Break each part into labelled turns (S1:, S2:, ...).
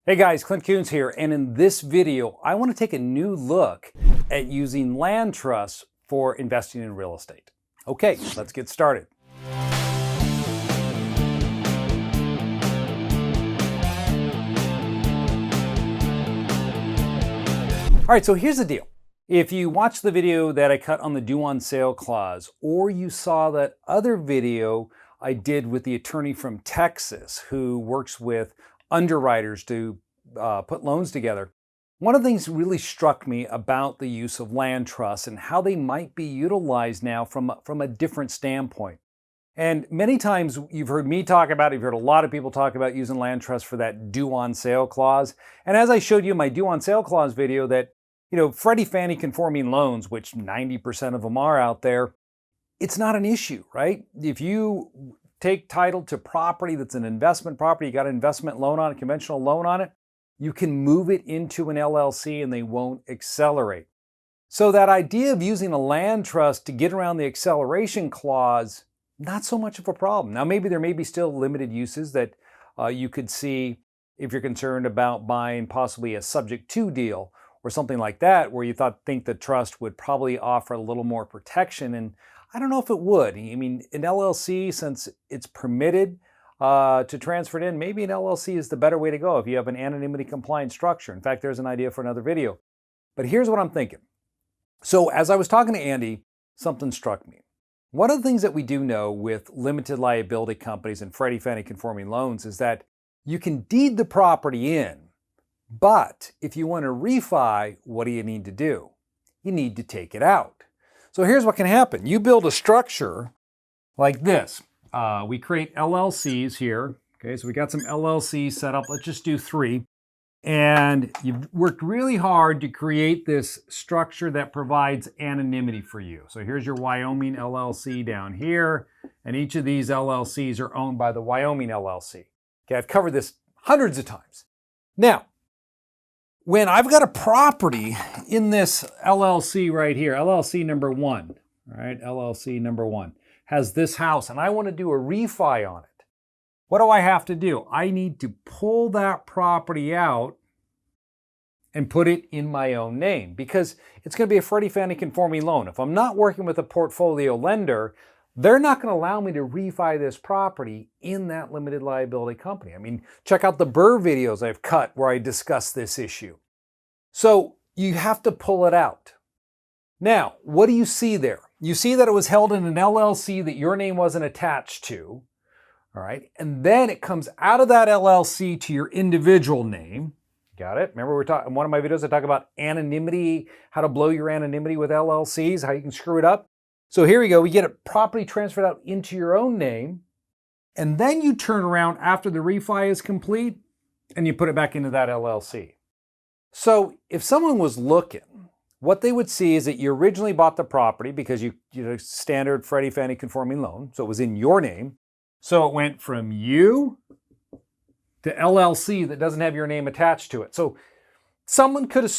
S1: Hey guys, Clint Coons here, and in this video, I want to take a new look at using land trusts for investing in real estate. Okay, let's get started. All right, so here's the deal. If you watched the video that I cut on the due on sale clause, or you saw that other video I did with the attorney from Texas who works with underwriters to put loans together, one of the things that really struck me about the use of land trusts and how they might be utilized now from a different standpoint. And many times you've heard me talk about it, you've heard a lot of people talk about using land trusts for that due on sale clause. And as I showed you in my due on sale clause video that, Freddie Fannie conforming loans, which 90% of them are out there, it's not an issue, right? If you take title to property that's an investment property, you got an investment loan on it, conventional loan on it, you can move it into an LLC and they won't accelerate. So that idea of using a land trust to get around the acceleration clause, not so much of a problem. Now, maybe there may be still limited uses that you could see if you're concerned about buying possibly a subject to deal or something like that, where you think the trust would probably offer a little more protection. And I don't know if it would. I mean, an LLC, since it's permitted to transfer it in, maybe an LLC is the better way to go if you have an anonymity compliant structure. In fact, there's an idea for another video. But here's what I'm thinking. So as I was talking to Andy, something struck me. One of the things that we do know with limited liability companies and Freddie Fannie conforming loans is that you can deed the property in, but if you want to refi, what do you need to do? You need to take it out. So here's what can happen. You build a structure like this. We create LLCs here. Okay, so we got some LLCs set up. Let's just do 3. And you've worked really hard to create this structure that provides anonymity for you. So here's your Wyoming LLC down here. And each of these LLCs are owned by the Wyoming LLC. Okay, I've covered this hundreds of times. Now, when I've got a property in this LLC right here, LLC number 1, all right, LLC number 1, has this house and I want to do a refi on it. What do I have to do? I need to pull that property out and put it in my own name because it's going to be a Freddie Fannie conforming loan. If I'm not working with a portfolio lender, they're not going to allow me to refi this property in that limited liability company. I mean, check out the Burr videos I've cut where I discuss this issue. So you have to pull it out. Now, what do you see there? You see that it was held in an LLC that your name wasn't attached to, all right? And then it comes out of that LLC to your individual name. Got it? Remember in one of my videos I talk about anonymity, how to blow your anonymity with LLCs, how you can screw it up. So here we go. We get a property transferred out into your own name, and then you turn around after the refi is complete and you put it back into that LLC. So if someone was looking, what they would see is that you originally bought the property because you standard Freddie Fannie conforming loan, so it was in your name. So it went from you to LLC that doesn't have your name attached to it. So someone could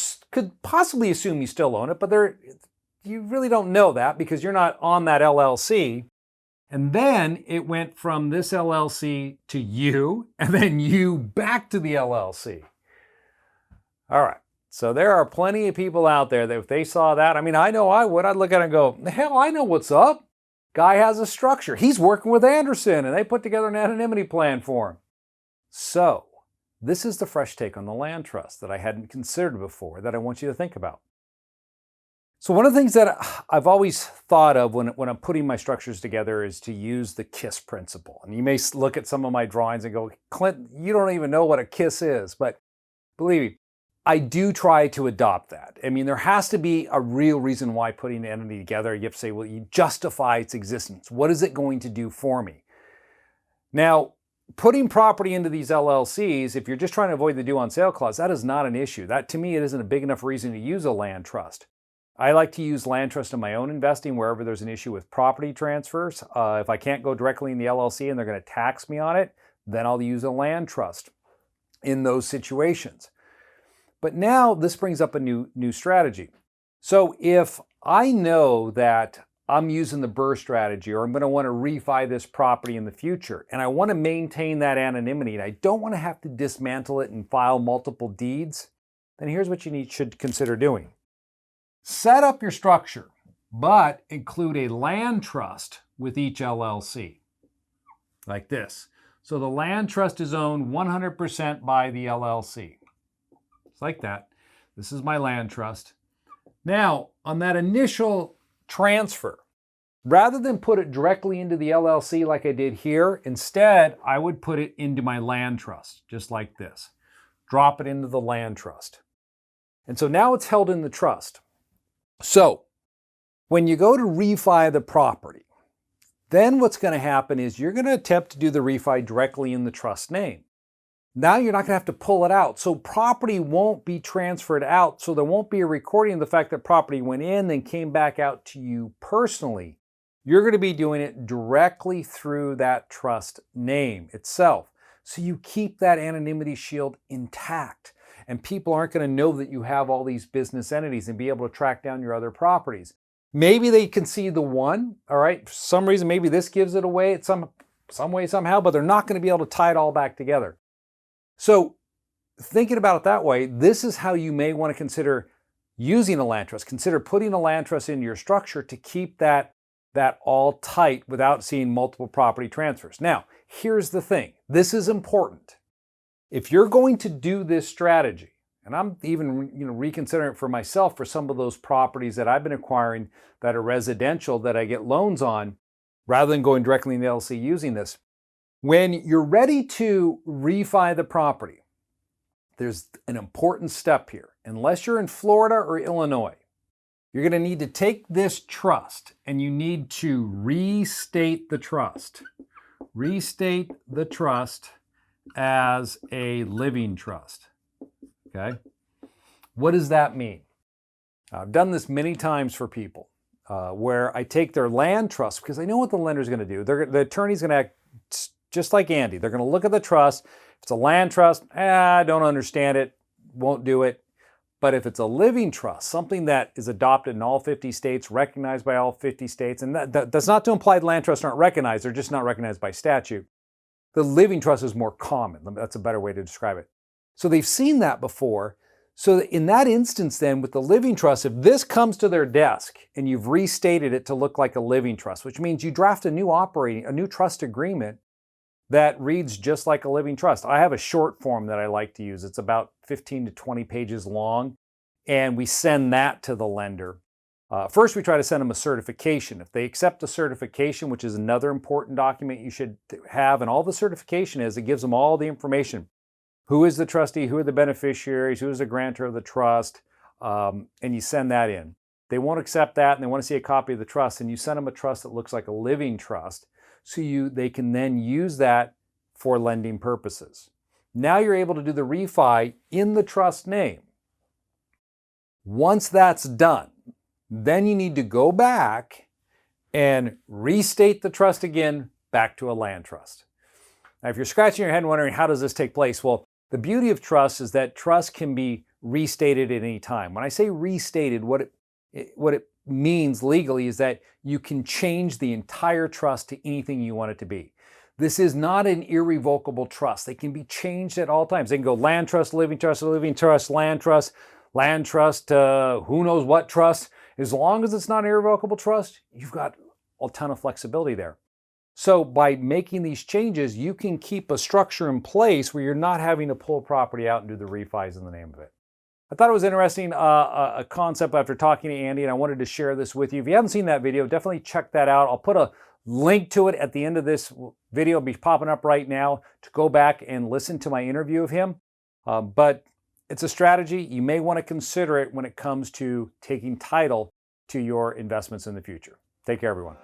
S1: possibly assume you still own it, but you really don't know that because you're not on that LLC. And then it went from this LLC to you, and then you back to the LLC. All right. So there are plenty of people out there that if they saw that, I mean, I know I would. I'd look at it and go, hell, I know what's up. Guy has a structure. He's working with Anderson, and they put together an anonymity plan for him. So this is the fresh take on the land trust that I hadn't considered before that I want you to think about. So one of the things that I've always thought of when I'm putting my structures together is to use the KISS principle. And you may look at some of my drawings and go, Clint, you don't even know what a KISS is. But believe me, I do try to adopt that. I mean, there has to be a real reason why putting an entity together. You have to say, well, you justify its existence. What is it going to do for me? Now, putting property into these LLCs, if you're just trying to avoid the due on sale clause, that is not an issue. That, to me, it isn't a big enough reason to use a land trust. I like to use land trust in my own investing wherever there's an issue with property transfers. If I can't go directly in the LLC and they're going to tax me on it, then I'll use a land trust in those situations. But now this brings up a new strategy. So if I know that I'm using the BRRRR strategy, or I'm going to want to refi this property in the future, and I want to maintain that anonymity, and I don't want to have to dismantle it and file multiple deeds, then here's what you should consider doing. Set up your structure, but include a land trust with each LLC, like this. So the land trust is owned 100% by the LLC. It's like that. This is my land trust. Now, on that initial transfer, rather than put it directly into the LLC like I did here, instead, I would put it into my land trust, just like this. Drop it into the land trust. And so now it's held in the trust. So when you go to refi the property, then what's going to happen is you're going to attempt to do the refi directly in the trust name. Now you're not going to have to pull it out. So property won't be transferred out. So there won't be a recording of the fact that property went in, then came back out to you personally. You're going to be doing it directly through that trust name itself. So you keep that anonymity shield intact. And people aren't going to know that you have all these business entities and be able to track down your other properties. Maybe they can see the one, all right? For some reason, maybe this gives it away at some way, somehow, but they're not going to be able to tie it all back together. So thinking about it that way, this is how you may want to consider using a land trust. Consider putting a land trust into your structure to keep that all tight without seeing multiple property transfers. Now, here's the thing. This is important. If you're going to do this strategy, and I'm even reconsidering it for myself for some of those properties that I've been acquiring that are residential that I get loans on, rather than going directly in the LLC using this. When you're ready to refi the property, there's an important step here. Unless you're in Florida or Illinois, you're going to need to take this trust and you need to restate the trust. Restate the trust as a living trust. Okay? What does that mean? I've done this many times for people where I take their land trust because I know what the lender's going to do. The attorney's going to act just like Andy. They're going to look at the trust. If it's a land trust, I don't understand it, won't do it. But if it's a living trust, something that is adopted in all 50 states, recognized by all 50 states, and that's not to imply land trusts aren't recognized, they're just not recognized by statute. The living trust is more common. That's a better way to describe it. So they've seen that before. So in that instance then, with the living trust, if this comes to their desk and you've restated it to look like a living trust, which means you draft a new trust agreement that reads just like a living trust. I have a short form that I like to use. It's about 15 to 20 pages long, and we send that to the lender. First, we try to send them a certification. If they accept the certification, which is another important document you should have, and all the certification is, it gives them all the information. Who is the trustee? Who are the beneficiaries? Who is the grantor of the trust? And you send that in. They won't accept that, and they want to see a copy of the trust, and you send them a trust that looks like a living trust, so they can then use that for lending purposes. Now you're able to do the refi in the trust name. Once that's done, then you need to go back and restate the trust again back to a land trust. Now, if you're scratching your head and wondering how does this take place, well, the beauty of trust is that trust can be restated at any time. When I say restated, what it means legally is that you can change the entire trust to anything you want it to be. This is not an irrevocable trust. They can be changed at all times. They can go land trust, living trust, land trust, who knows what trust. As long as it's not an irrevocable trust, you've got a ton of flexibility there. So by making these changes, you can keep a structure in place where you're not having to pull property out and do the refis in the name of it. I thought it was interesting, a concept after talking to Andy, and I wanted to share this with you. If you haven't seen that video, definitely check that out. I'll put a link to it at the end of this video. It'll be popping up right now to go back and listen to my interview of him. But it's a strategy. You may want to consider it when it comes to taking title to your investments in the future. Take care, everyone.